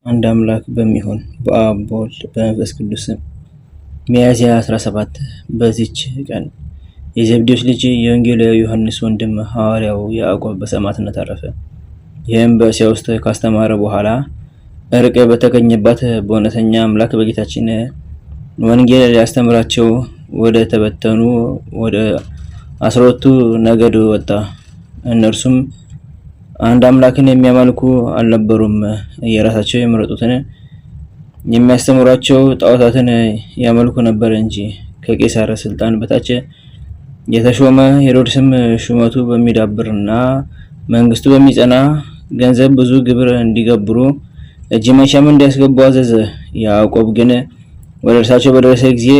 አንድ አምላክ በሚሆን በአብ በወልድ በመንፈስ ቅዱስ ሚያዝያ 17 በዚች ቀን የዘብዴዎስ ልጅ የወንጌላዊ ዮሐንስ ወንድም ሐዋርያው ያዕቆብ በሰማዕትነት አረፈ። ይህም በእስያ ውስጥ ካስተማረ በኋላ እርቅ በተገኘባት በእውነተኛ አምላክ በጌታችን ወንጌል ሊያስተምራቸው ወደ ተበተኑ ወደ 12ቱ ነገድ ወጣ። እነርሱም አንድ አምላክን የሚያመልኩ አልነበሩም። የራሳቸው የመረጡትን የሚያስተምሯቸው ጣዖታትን ያመልኩ ነበር እንጂ። ከቄሳር ስልጣን በታች የተሾመ ሄሮድስም ሹመቱ በሚዳብርና መንግስቱ በሚጸና ገንዘብ ብዙ ግብር እንዲገብሩ እጅ መንሻም እንዲያስገቡ አዘዘ። ያዕቆብ ግን ወደ እርሳቸው በደረሰ ጊዜ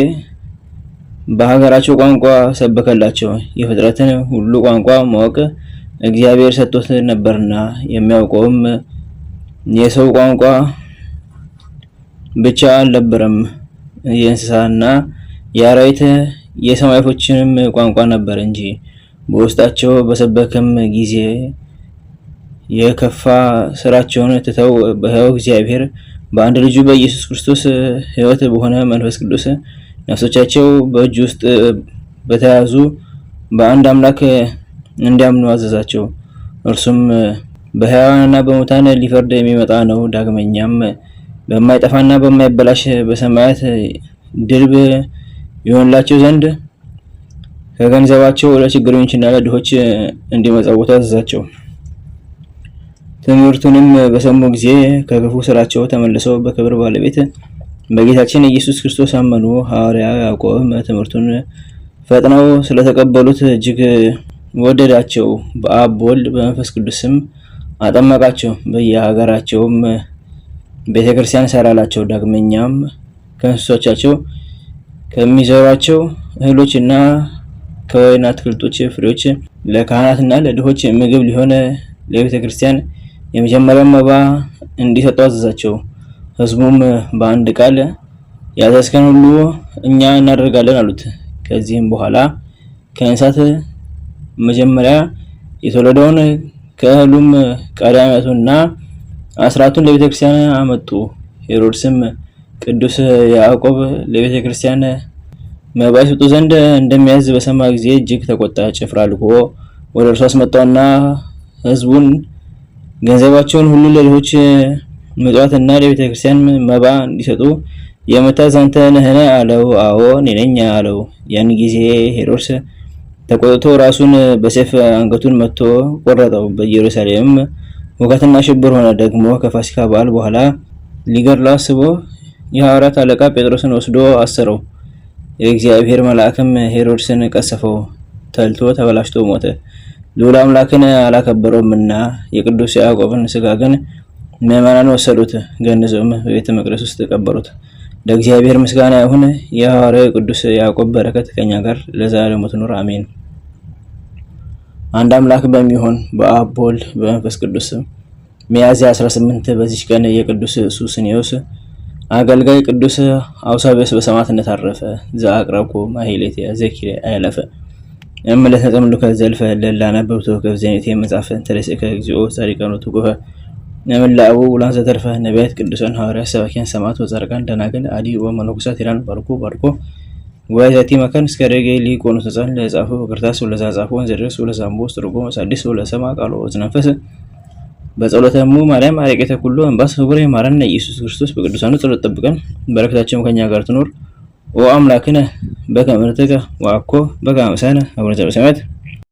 በሀገራቸው ቋንቋ ሰበከላቸው። የፍጥረትን ሁሉ ቋንቋ ማወቅ እግዚአብሔር ሰጥቶት ነበርና የሚያውቀውም የሰው ቋንቋ ብቻ አልነበረም፣ የእንስሳና የአራዊት የሰማይ ወፎችንም ቋንቋ ነበር እንጂ። በውስጣቸው በሰበከም ጊዜ የከፋ ስራቸውን ትተው በሕያው እግዚአብሔር በአንድ ልጁ በኢየሱስ ክርስቶስ ሕይወት በሆነ መንፈስ ቅዱስ ነፍሶቻቸው በእጁ ውስጥ በተያዙ በአንድ አምላክ እንዲያምኑ አዘዛቸው። እርሱም በሕያዋንና በሙታን ሊፈርድ የሚመጣ ነው። ዳግመኛም በማይጠፋና በማይበላሽ በሰማያት ድልብ ይሆንላቸው ዘንድ ከገንዘባቸው ለችግረኞችና ለድሆች እንዲመጸውቱ አዘዛቸው። ትምህርቱንም በሰሙ ጊዜ ከክፉ ስራቸው ተመልሰው በክብር ባለቤት በጌታችን ኢየሱስ ክርስቶስ አመኑ። ሐዋርያ ያዕቆብም ትምህርቱን ፈጥነው ስለተቀበሉት እጅግ ወደዳቸው። በአብ በወልድ በመንፈስ ቅዱስም አጠመቃቸው። በየሀገራቸውም ቤተክርስቲያን ሰራላቸው። ዳግመኛም ከእንስሶቻቸው ከሚዘሯቸው እህሎችና ከወይን አትክልቶች ፍሬዎች ለካህናትና ለድሆች ምግብ ሊሆን ለቤተክርስቲያን የመጀመሪያው መባ እንዲሰጡ አዘዛቸው። ሕዝቡም በአንድ ቃል ያዘዝከን ሁሉ እኛ እናደርጋለን አሉት። ከዚህም በኋላ ከእንስሳት መጀመሪያ የተወለደውን ከእህሉም ቀዳሚያቱንና አስራቱን ለቤተክርስቲያን አመጡ። ሄሮድስም ቅዱስ ያዕቆብ ለቤተክርስቲያን መባ ይሰጡ ዘንድ እንደሚያዝ በሰማ ጊዜ እጅግ ተቆጣ። ጭፍራ ልኮ ወደ እርሱ አስመጣውና ሕዝቡን ገንዘባቸውን ሁሉ ለድሆች ምጽዋትና ለቤተክርስቲያን መባ እንዲሰጡ የምታዝ አንተ ነህን? አለው። አዎ እኔ ነኝ አለው። ያን ጊዜ ሄሮድስ ተቆጥቶ ራሱን በሰይፍ አንገቱን መትቶ ቆረጠው። በኢየሩሳሌም ሁከትና ሽብር ሆነ። ደግሞ ከፋሲካ በዓል በኋላ ሊገድለው አስቦ የሐዋርያት አለቃ ጴጥሮስን ወስዶ አሰረው። የእግዚአብሔር መልአክም ሄሮድስን ቀሰፈው፣ ተልቶ ተበላሽቶ ሞተ። ልዑል አምላክን አላከበረውምና። የቅዱስ ያዕቆብን ስጋ ግን ምዕመናን ወሰዱት፣ ገንዘውም በቤተ መቅደስ ውስጥ ቀበሩት። ለእግዚአብሔር ምስጋና ይሁን። የሐዋርያው ቅዱስ ያዕቆብ በረከት ከኛ ጋር ለዘላለሙ ትኑር አሜን። አንድ አምላክ በሚሆን በአብ በወልድ በመንፈስ ቅዱስ ሚያዝያ 18 በዚች ቀን የቅዱስ ሱስንዮስ አገልጋይ ቅዱስ አውሳብዮስ በሰማዕትነት አረፈ። ዘአቅረብኩ ማሕሌተ ዘኪርየ አእላፈ እምለተ ተምልከ ዘልፈ ለላነበብቶ ከብዘኔቴ መጻፈ ተለሰከ እግዚኦ ጻድቃን ወትጉፈ ነምላኡ ውላን ዘተርፈ ነቢያት ቅዱሳን ሐዋርያት ሰባኪያን ሰማዕታት ወጻድቃን ደናግል አዲ ወመነኮሳት ይላል ባርኮ ወዛቲ መካን እስከ ደገ ሊቆኑ ተጻን ለጻፉ በክርታስ ወለዛ ጻፉ ወንዘደርስ ወለዛምቦ ስትርጎ ሳዲስ ወለሰማ ቃሎ ወዝነፈስ በጸሎተሙ ማርያም አረቄተ ኩሉ እንባስ ህቡረ ማረነ ኢየሱስ ክርስቶስ በቅዱሳኑ ጸሎት ጠብቀን በረከታቸው ከኛ ጋር ትኖር። ወአምላክነ በከመ ንትቀ ወአኮ በከመ አምሳነ አቡነ ዘበሰማያት